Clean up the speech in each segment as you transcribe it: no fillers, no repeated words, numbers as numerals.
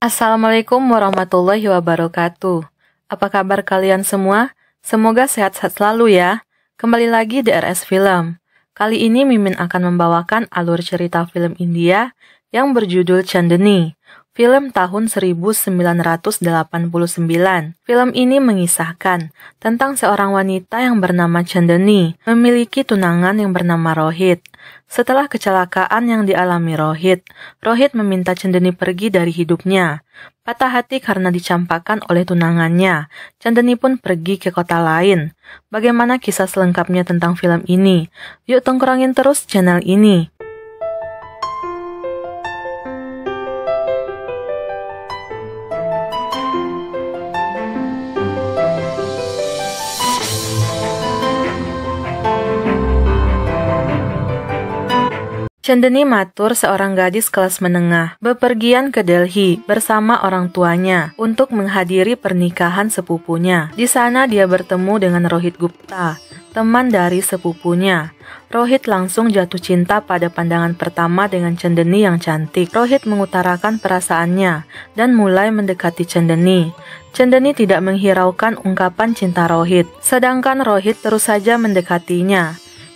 Assalamualaikum warahmatullahi wabarakatuh. Apa kabar kalian semua? Semoga sehat-sehat selalu ya. Kembali lagi di RS Film. Kali ini Mimin akan membawakan alur cerita film India yang berjudul Chandni. Film tahun 1989. Film ini mengisahkan tentang seorang wanita yang bernama Chandni, memiliki tunangan yang bernama Rohit. Setelah kecelakaan yang dialami Rohit meminta Chandni pergi dari hidupnya. Patah hati karena dicampakkan oleh tunangannya, Chandni pun pergi ke kota lain. Bagaimana kisah selengkapnya tentang film ini? Yuk tongkrongin terus channel ini. Chandni Mathur, seorang gadis kelas menengah, bepergian ke Delhi bersama orang tuanya untuk menghadiri pernikahan sepupunya. Di sana dia bertemu dengan Rohit Gupta, teman dari sepupunya. Rohit langsung jatuh cinta pada pandangan pertama dengan Chandni yang cantik. Rohit mengutarakan perasaannya dan mulai mendekati Chandni. Chandni tidak menghiraukan ungkapan cinta Rohit, sedangkan Rohit terus saja mendekatinya.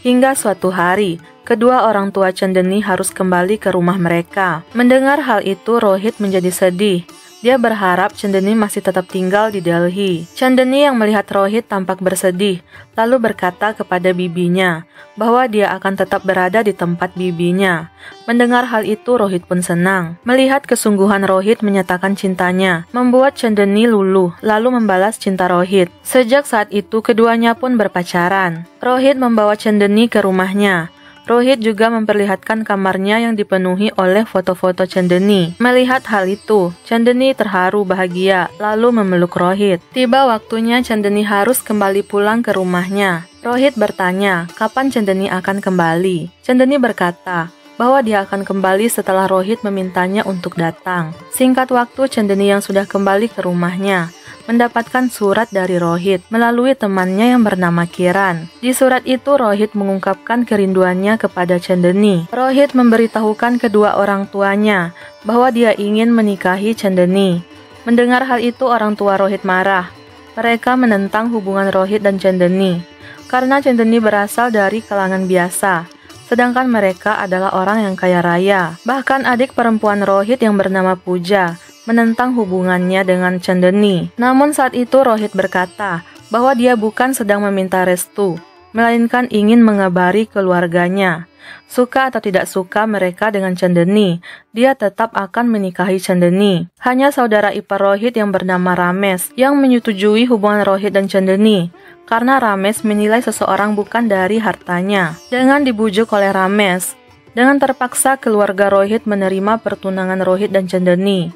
Hingga suatu hari, kedua orang tua Chandni harus kembali ke rumah mereka. Mendengar hal itu, Rohit menjadi sedih. Dia berharap Chandni masih tetap tinggal di Delhi. Chandni yang melihat Rohit tampak bersedih, lalu berkata kepada bibinya bahwa dia akan tetap berada di tempat bibinya. Mendengar hal itu, Rohit pun senang. Melihat kesungguhan Rohit menyatakan cintanya, membuat Chandni luluh, lalu membalas cinta Rohit. Sejak saat itu, keduanya pun berpacaran. Rohit membawa Chandni ke rumahnya. Rohit juga memperlihatkan kamarnya yang dipenuhi oleh foto-foto Chandni. Melihat hal itu, Chandni terharu bahagia, lalu memeluk Rohit. Tiba waktunya Chandni harus kembali pulang ke rumahnya. Rohit bertanya, kapan Chandni akan kembali? Chandni berkata bahwa dia akan kembali setelah Rohit memintanya untuk datang. Singkat waktu, Chandni yang sudah kembali ke rumahnya mendapatkan surat dari Rohit melalui temannya yang bernama Kiran. Di surat itu Rohit mengungkapkan kerinduannya kepada Chandni. Rohit memberitahukan kedua orang tuanya bahwa dia ingin menikahi Chandni. Mendengar hal itu orang tua Rohit marah. Mereka menentang hubungan Rohit dan Chandni karena Chandni berasal dari kalangan biasa, sedangkan mereka adalah orang yang kaya raya. Bahkan adik perempuan Rohit yang bernama Puja menentang hubungannya dengan Chandni. Namun saat itu Rohit berkata bahwa dia bukan sedang meminta restu, melainkan ingin mengabari keluarganya. Suka atau tidak suka mereka dengan Chandni, dia tetap akan menikahi Chandni. Hanya saudara ipar Rohit yang bernama Ramesh yang menyetujui hubungan Rohit dan Chandni, karena Ramesh menilai seseorang bukan dari hartanya. Dengan dibujuk oleh Ramesh, dengan terpaksa keluarga Rohit menerima pertunangan Rohit dan Chandni.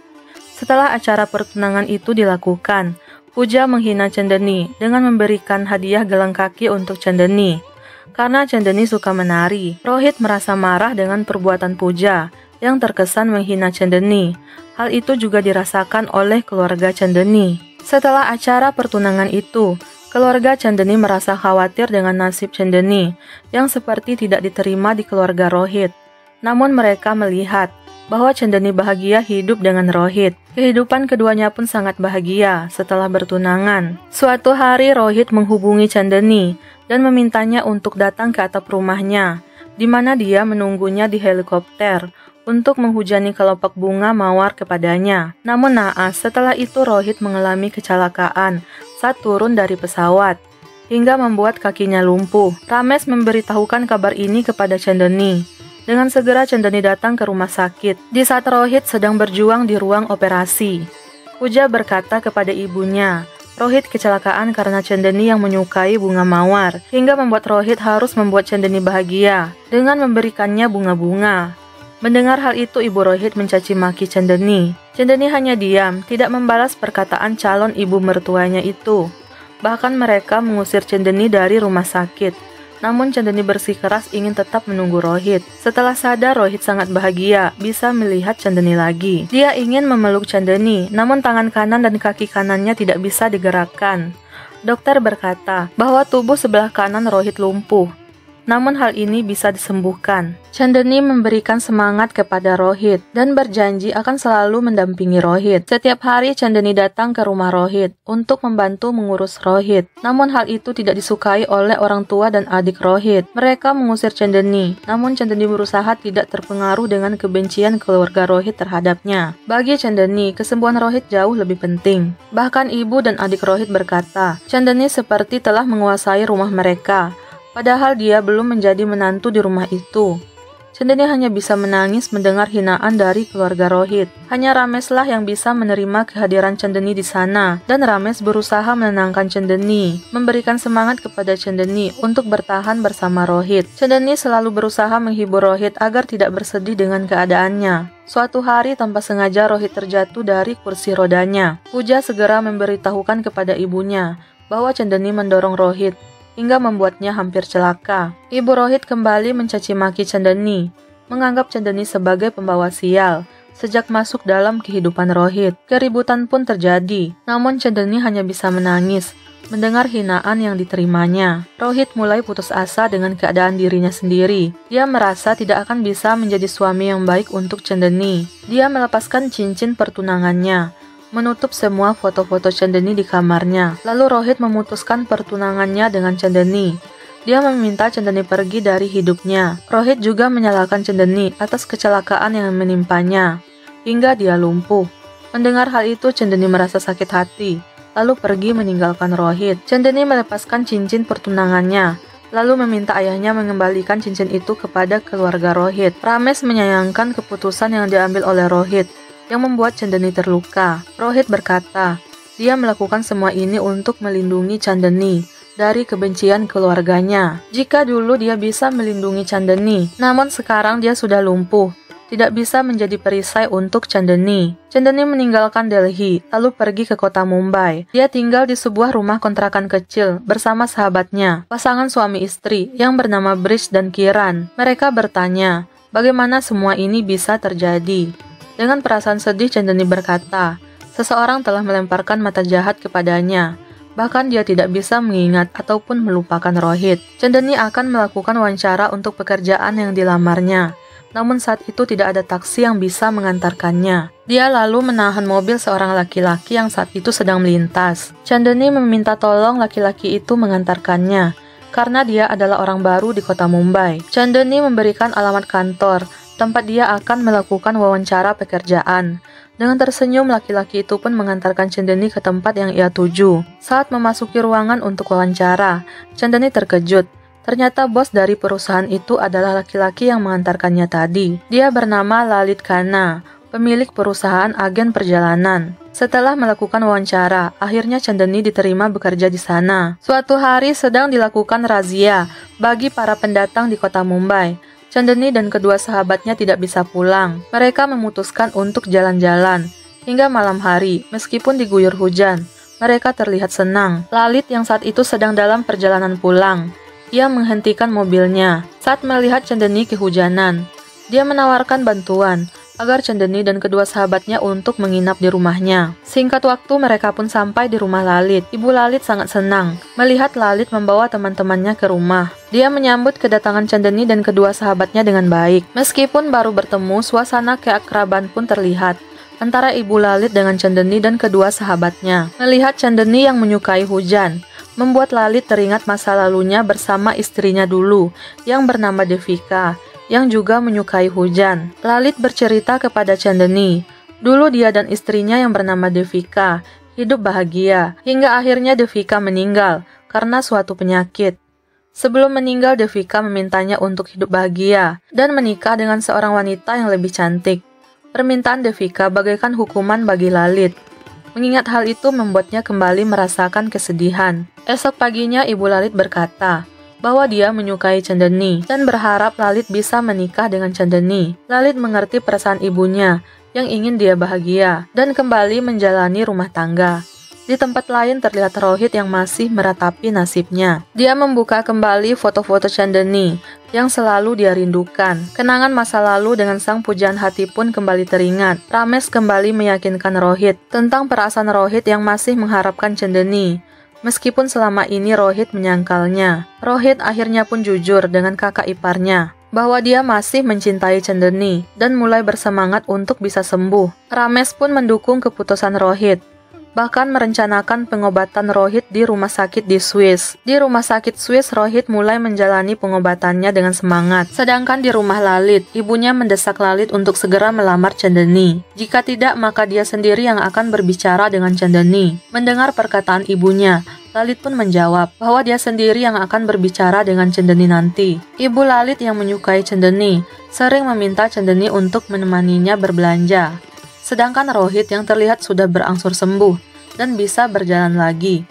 Setelah acara pertunangan itu dilakukan, Puja menghina Chandni dengan memberikan hadiah gelang kaki untuk Chandni. Karena Chandni suka menari, Rohit merasa marah dengan perbuatan Puja yang terkesan menghina Chandni. Hal itu juga dirasakan oleh keluarga Chandni. Setelah acara pertunangan itu, keluarga Chandni merasa khawatir dengan nasib Chandni yang seperti tidak diterima di keluarga Rohit. Namun mereka melihat bahwa Chandni bahagia hidup dengan Rohit. Kehidupan keduanya pun sangat bahagia setelah bertunangan. Suatu hari Rohit menghubungi Chandni dan memintanya untuk datang ke atap rumahnya, di mana dia menunggunya di helikopter untuk menghujani kelopak bunga mawar kepadanya. Namun naas, setelah itu Rohit mengalami kecelakaan saat turun dari pesawat, hingga membuat kakinya lumpuh. Ramesh memberitahukan kabar ini kepada Chandni. Dengan segera Chandni datang ke rumah sakit di saat Rohit sedang berjuang di ruang operasi. Puja berkata kepada ibunya, Rohit kecelakaan karena Chandni yang menyukai bunga mawar, hingga membuat Rohit harus membuat Chandni bahagia dengan memberikannya bunga-bunga. Mendengar hal itu, ibu Rohit mencaci maki Chandni. Chandni hanya diam, tidak membalas perkataan calon ibu mertuanya itu. Bahkan mereka mengusir Chandni dari rumah sakit. Namun Chandni bersikeras ingin tetap menunggu Rohit. Setelah sadar, Rohit sangat bahagia bisa melihat Chandni lagi. Dia ingin memeluk Chandni, namun tangan kanan dan kaki kanannya tidak bisa digerakkan. Dokter berkata bahwa tubuh sebelah kanan Rohit lumpuh. namun hal ini bisa disembuhkan. Chandani memberikan semangat kepada Rohit dan berjanji akan selalu mendampingi Rohit. Setiap hari Chandani datang ke rumah Rohit untuk membantu mengurus Rohit. Namun hal itu tidak disukai oleh orang tua dan adik Rohit. Mereka mengusir Chandani, namun Chandani berusaha tidak terpengaruh dengan kebencian keluarga Rohit terhadapnya. Bagi Chandani, kesembuhan Rohit jauh lebih penting. Bahkan ibu dan adik Rohit berkata, Chandani seperti telah menguasai rumah mereka, padahal dia belum menjadi menantu di rumah itu. Chandani hanya bisa menangis mendengar hinaan dari keluarga Rohit. Hanya Rameslah yang bisa menerima kehadiran Chandani di sana, dan Rames berusaha menenangkan Chandani, memberikan semangat kepada Chandani untuk bertahan bersama Rohit. Chandani selalu berusaha menghibur Rohit agar tidak bersedih dengan keadaannya. Suatu hari tanpa sengaja Rohit terjatuh dari kursi rodanya. Puja segera memberitahukan kepada ibunya bahwa Chandani mendorong Rohit hingga membuatnya hampir celaka. Ibu Rohit kembali mencaci maki Chandani, menganggap Chandani sebagai pembawa sial. Sejak masuk dalam kehidupan Rohit, keributan pun terjadi. Namun Chandani hanya bisa menangis mendengar hinaan yang diterimanya. Rohit mulai putus asa dengan keadaan dirinya sendiri. Dia merasa tidak akan bisa menjadi suami yang baik untuk Chandani. Dia melepaskan cincin pertunangannya, menutup semua foto-foto Chandani di kamarnya. Lalu Rohit memutuskan pertunangannya dengan Chandani. Dia meminta Chandani pergi dari hidupnya. Rohit juga menyalahkan Chandani atas kecelakaan yang menimpanya, hingga dia lumpuh. Mendengar hal itu, Chandani merasa sakit hati, lalu pergi meninggalkan Rohit. Chandani melepaskan cincin pertunangannya, lalu meminta ayahnya mengembalikan cincin itu kepada keluarga Rohit. Rames menyayangkan keputusan yang diambil oleh Rohit, yang membuat Chandani terluka. Rohit berkata, dia melakukan semua ini untuk melindungi Chandani dari kebencian keluarganya. Jika dulu dia bisa melindungi Chandani, namun sekarang dia sudah lumpuh, tidak bisa menjadi perisai untuk Chandani. Chandani meninggalkan Delhi, lalu pergi ke kota Mumbai. Dia tinggal di sebuah rumah kontrakan kecil bersama sahabatnya, pasangan suami istri yang bernama Brish dan Kiran. Mereka bertanya, bagaimana semua ini bisa terjadi? Dengan perasaan sedih, Chandani berkata, seseorang telah melemparkan mata jahat kepadanya. Bahkan dia tidak bisa mengingat ataupun melupakan Rohit. Chandani akan melakukan wawancara untuk pekerjaan yang dilamarnya. Namun saat itu tidak ada taksi yang bisa mengantarkannya. Dia lalu menahan mobil seorang laki-laki yang saat itu sedang melintas. Chandani meminta tolong laki-laki itu mengantarkannya, karena dia adalah orang baru di kota Mumbai. Chandani memberikan alamat kantor tempat dia akan melakukan wawancara pekerjaan. Dengan tersenyum, laki-laki itu pun mengantarkan Chandani ke tempat yang ia tuju. Saat memasuki ruangan untuk wawancara, Chandani terkejut. Ternyata bos dari perusahaan itu adalah laki-laki yang mengantarkannya tadi. Dia bernama Lalit Khanna, pemilik perusahaan agen perjalanan. Setelah melakukan wawancara, akhirnya Chandani diterima bekerja di sana. Suatu hari sedang dilakukan razia bagi para pendatang di kota Mumbai. Chandani dan kedua sahabatnya tidak bisa pulang. Mereka memutuskan untuk jalan-jalan hingga malam hari. Meskipun diguyur hujan, mereka terlihat senang. Lalit yang saat itu sedang dalam perjalanan pulang. Ia menghentikan mobilnya saat melihat Chandani kehujanan. Dia menawarkan bantuan agar Chandani dan kedua sahabatnya untuk menginap di rumahnya. Singkat waktu, mereka pun sampai di rumah Lalit. Ibu Lalit sangat senang melihat Lalit membawa teman-temannya ke rumah. Dia menyambut kedatangan Chandani dan kedua sahabatnya dengan baik. Meskipun baru bertemu, suasana keakraban pun terlihat antara Ibu Lalit dengan Chandani dan kedua sahabatnya. Melihat Chandani yang menyukai hujan, membuat Lalit teringat masa lalunya bersama istrinya dulu yang bernama Devika, yang juga menyukai hujan. Lalit bercerita kepada Chandani, dulu dia dan istrinya yang bernama Devika hidup bahagia, hingga akhirnya Devika meninggal karena suatu penyakit. Sebelum meninggal, Devika memintanya untuk hidup bahagia dan menikah dengan seorang wanita yang lebih cantik. Permintaan Devika bagaikan hukuman bagi Lalit. Mengingat hal itu membuatnya kembali merasakan kesedihan. Esok paginya Ibu Lalit berkata bahwa dia menyukai Chandani dan berharap Lalit bisa menikah dengan Chandani. Lalit mengerti perasaan ibunya yang ingin dia bahagia dan kembali menjalani rumah tangga. Di tempat lain terlihat Rohit yang masih meratapi nasibnya. Dia membuka kembali foto-foto Chandani yang selalu dia rindukan. Kenangan masa lalu dengan sang pujaan hati pun kembali teringat. Rames kembali meyakinkan Rohit tentang perasaan Rohit yang masih mengharapkan Chandani. Meskipun selama ini Rohit menyangkalnya, Rohit akhirnya pun jujur dengan kakak iparnya bahwa dia masih mencintai Chandani dan mulai bersemangat untuk bisa sembuh. Ramesh pun mendukung keputusan Rohit, bahkan merencanakan pengobatan Rohit di rumah sakit di Swiss. Di rumah sakit Swiss, Rohit mulai menjalani pengobatannya dengan semangat. Sedangkan di rumah Lalit, ibunya mendesak Lalit untuk segera melamar Chandani. Jika tidak, maka dia sendiri yang akan berbicara dengan Chandani. Mendengar perkataan ibunya, Lalit pun menjawab bahwa dia sendiri yang akan berbicara dengan Chandani nanti. Ibu Lalit yang menyukai Chandani sering meminta Chandani untuk menemaninya berbelanja. Sedangkan Rohit yang terlihat sudah berangsur sembuh dan bisa berjalan lagi,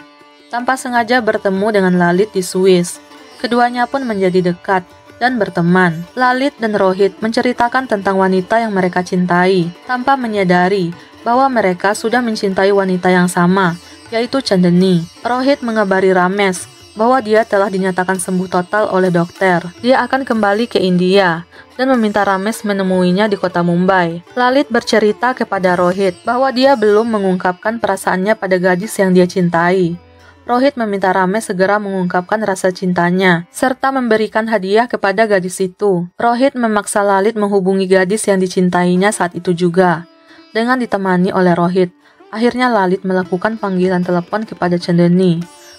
tanpa sengaja bertemu dengan Lalit di Swiss. Keduanya pun menjadi dekat dan berteman. Lalit dan Rohit menceritakan tentang wanita yang mereka cintai, tanpa menyadari bahwa mereka sudah mencintai wanita yang sama, yaitu Chandani. Rohit mengabari Ramesh bahwa dia telah dinyatakan sembuh total oleh dokter. Dia akan kembali ke India dan meminta Ramesh menemuinya di kota Mumbai. Lalit bercerita kepada Rohit bahwa dia belum mengungkapkan perasaannya pada gadis yang dia cintai. Rohit meminta Ramesh segera mengungkapkan rasa cintanya, serta memberikan hadiah kepada gadis itu. Rohit memaksa Lalit menghubungi gadis yang dicintainya saat itu juga. Dengan ditemani oleh Rohit, akhirnya Lalit melakukan panggilan telepon kepada Chandani.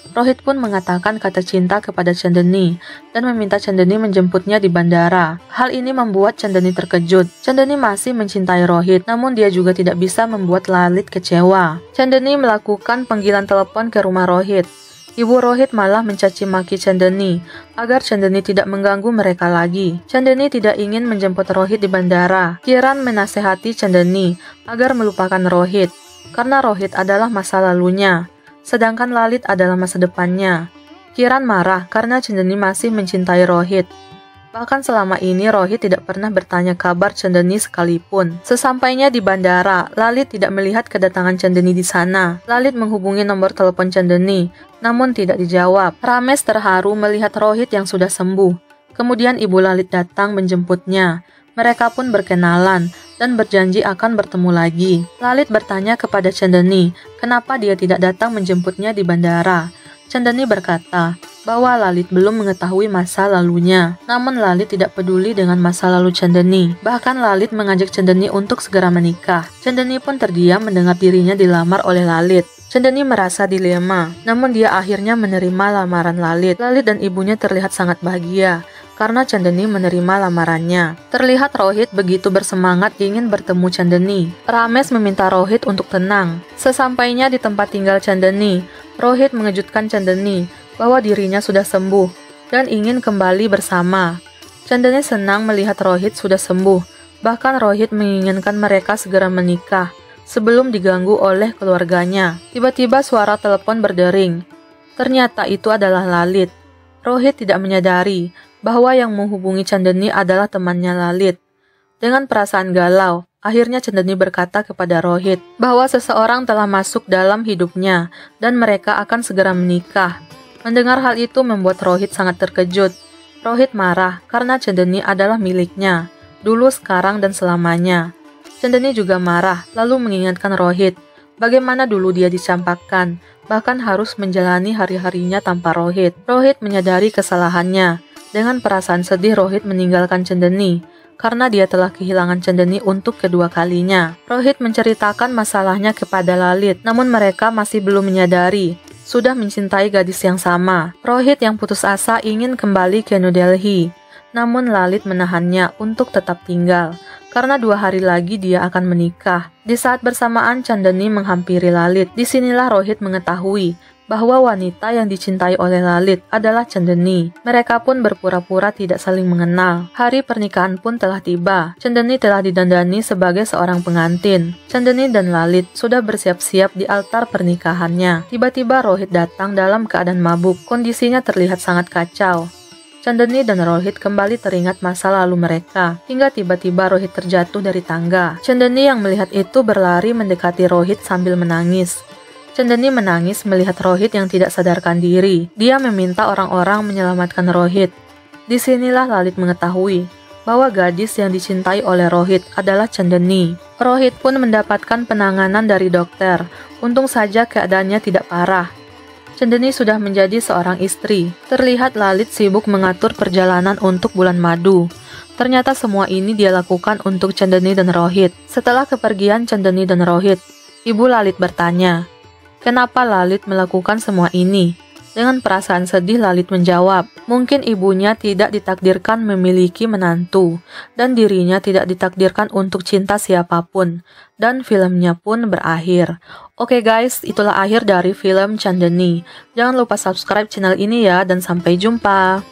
Rohit pun mengatakan kata cinta kepada Chandani dan meminta Chandani menjemputnya di bandara. Hal ini membuat Chandani terkejut. Chandani masih mencintai Rohit, namun dia juga tidak bisa membuat Lalit kecewa. Chandani melakukan panggilan telepon ke rumah Rohit. Ibu Rohit malah mencaci maki Chandani agar Chandani tidak mengganggu mereka lagi. Chandani tidak ingin menjemput Rohit di bandara. Kiran menasehati Chandani agar melupakan Rohit, karena Rohit adalah masa lalunya, sedangkan Lalit adalah masa depannya. Kiran marah karena Chandani masih mencintai Rohit. Bahkan selama ini Rohit tidak pernah bertanya kabar Chandani sekalipun. Sesampainya di bandara, Lalit tidak melihat kedatangan Chandani di sana. Lalit menghubungi nomor telepon Chandani, namun tidak dijawab. Ramesh terharu melihat Rohit yang sudah sembuh. Kemudian ibu Lalit datang menjemputnya. Mereka pun berkenalan dan berjanji akan bertemu lagi. Lalit bertanya kepada Chandani kenapa dia tidak datang menjemputnya di bandara. Chandani berkata bahwa Lalit belum mengetahui masa lalunya. Namun Lalit tidak peduli dengan masa lalu Chandani. Bahkan Lalit mengajak Chandani untuk segera menikah. Chandani pun terdiam mendengar dirinya dilamar oleh Lalit. Chandani merasa dilema, namun dia akhirnya menerima lamaran Lalit. Lalit dan ibunya terlihat sangat bahagia karena Chandani menerima lamarannya. Terlihat Rohit begitu bersemangat ingin bertemu Chandani. Ramesh meminta Rohit untuk tenang. Sesampainya di tempat tinggal Chandani, Rohit mengejutkan Chandani bahwa dirinya sudah sembuh dan ingin kembali bersama. Chandani senang melihat Rohit sudah sembuh. Bahkan Rohit menginginkan mereka segera menikah sebelum diganggu oleh keluarganya. Tiba-tiba suara telepon berdering. Ternyata itu adalah Lalit. Rohit tidak menyadari bahwa yang menghubungi Chandani adalah temannya Lalit. Dengan perasaan galau, akhirnya Chandani berkata kepada Rohit bahwa seseorang telah masuk dalam hidupnya dan mereka akan segera menikah. Mendengar hal itu membuat Rohit sangat terkejut. Rohit marah karena Chandani adalah miliknya, dulu, sekarang, dan selamanya. Chandani juga marah lalu mengingatkan Rohit bagaimana dulu dia dicampakkan, bahkan harus menjalani hari-harinya tanpa Rohit. Rohit menyadari kesalahannya. Dengan perasaan sedih, Rohit meninggalkan Chandani karena dia telah kehilangan Chandani untuk kedua kalinya. Rohit menceritakan masalahnya kepada Lalit, namun mereka masih belum menyadari sudah mencintai gadis yang sama. Rohit yang putus asa ingin kembali ke New Delhi, namun Lalit menahannya untuk tetap tinggal karena 2 hari lagi dia akan menikah. Di saat bersamaan Chandani menghampiri Lalit. Disinilah Rohit mengetahui bahwa wanita yang dicintai oleh Lalit adalah Chandani. Mereka pun berpura-pura tidak saling mengenal. Hari pernikahan pun telah tiba. Chandani telah didandani sebagai seorang pengantin. Chandani dan Lalit sudah bersiap-siap di altar pernikahannya. Tiba-tiba Rohit datang dalam keadaan mabuk. Kondisinya terlihat sangat kacau. Chandani dan Rohit kembali teringat masa lalu mereka, hingga tiba-tiba Rohit terjatuh dari tangga. Chandani yang melihat itu berlari mendekati Rohit sambil menangis. Chandani menangis melihat Rohit yang tidak sadarkan diri. Dia meminta orang-orang menyelamatkan Rohit. Disinilah Lalit mengetahui bahwa gadis yang dicintai oleh Rohit adalah Chandani. Rohit pun mendapatkan penanganan dari dokter. Untung saja keadaannya tidak parah. Chandani sudah menjadi seorang istri. Terlihat Lalit sibuk mengatur perjalanan untuk bulan madu. Ternyata semua ini dia lakukan untuk Chandani dan Rohit. Setelah kepergian Chandani dan Rohit, Ibu Lalit bertanya, "Kenapa Lalit melakukan semua ini?" Dengan perasaan sedih, Lalit menjawab, mungkin ibunya tidak ditakdirkan memiliki menantu, dan dirinya tidak ditakdirkan untuk cinta siapapun, dan filmnya pun berakhir. Oke guys, itulah akhir dari film Chandani. Jangan lupa subscribe channel ini ya, dan sampai jumpa.